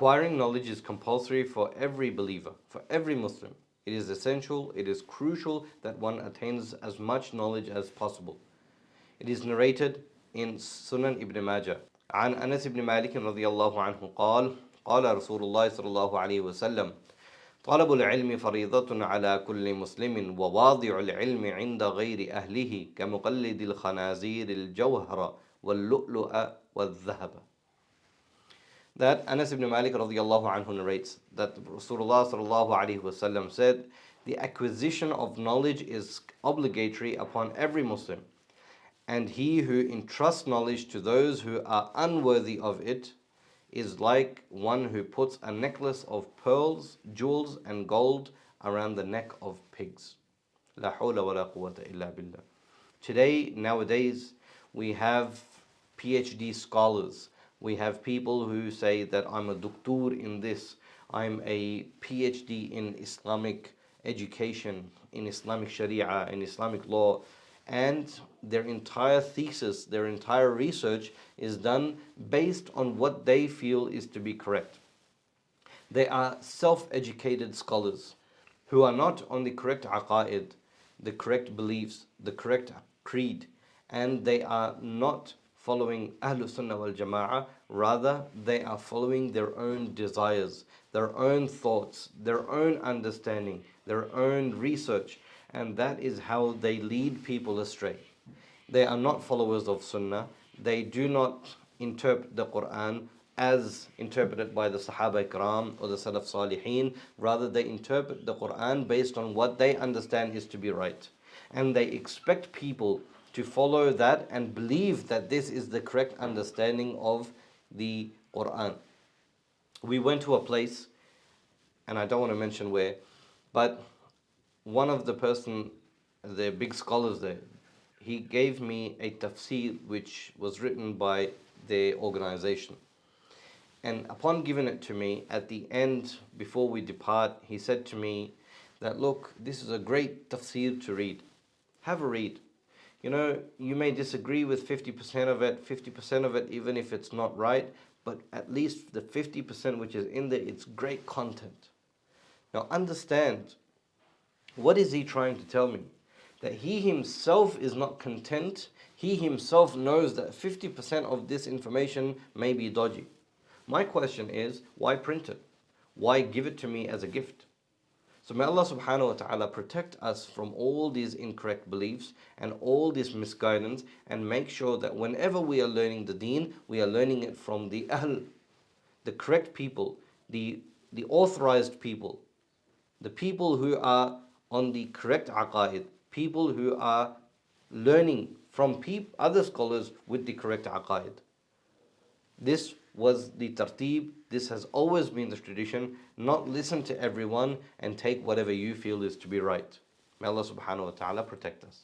Acquiring knowledge is compulsory for every believer, for every Muslim. It is essential, it is crucial that one attains as much knowledge as possible. It is narrated in Sunan Ibn Majah. عن أنس بن مالك رضي الله عنه قال قال رسول الله صلى الله عليه وسلم طلب العلم فريضة على كل مسلم وواضع العلم عند غير أهله كمقلد الخنازير الجوهر واللؤلؤ والذهب. That Anas ibn Malik radiallahu anhu narrates that Rasulullah sallallahu alaihi wasallam said, the acquisition of knowledge is obligatory upon every Muslim, and he who entrusts knowledge to those who are unworthy of it is like one who puts a necklace of pearls, jewels and gold around the neck of pigs. La hawla wa la quwwata illa billah. Today, nowadays, we have PhD scholars. We have people who say that I'm a doctor in this, I'm a PhD in Islamic education, in Islamic Sharia, in Islamic law, and their entire thesis, their entire research is done based on what they feel is to be correct. They are self-educated scholars who are not on the correct aqaid, the correct beliefs, the correct creed, and they are not following Ahlul Sunnah wal Jama'ah, rather they are following their own desires, their own thoughts, their own understanding, their own research, and that is how they lead people astray. They are not followers of Sunnah. They do not interpret the Quran as interpreted by the Sahaba Ikram or the Salaf Salihin. Rather, they interpret the Quran based on what they understand is to be right. And they expect people to follow that and believe that this is the correct understanding of the Quran. We went to a place, and I don't want to mention where, but one of the big scholars there, he gave me a tafsir which was written by their organization. And upon giving it to me, at the end, before we depart, he said to me that, look, this is a great tafsir to read. Have a read. You know, you may disagree with 50% of it, even if it's not right, but at least the 50% which is in there, it's great content. Now understand, what is he trying to tell me? That he himself is not content. He himself knows that 50% of this information may be dodgy. My question is, why print it? Why give it to me as a gift? So may Allah subhanahu wa ta'ala protect us from all these incorrect beliefs and all this misguidance, and make sure that whenever we are learning the deen, we are learning it from the ahl, the correct people, the authorized people, the people who are on the correct aqaid, people who are learning from other scholars with the correct aqaid. This was the tartib, this has always been the tradition, not listen to everyone and take whatever you feel is to be right. May Allah subhanahu wa ta'ala protect us.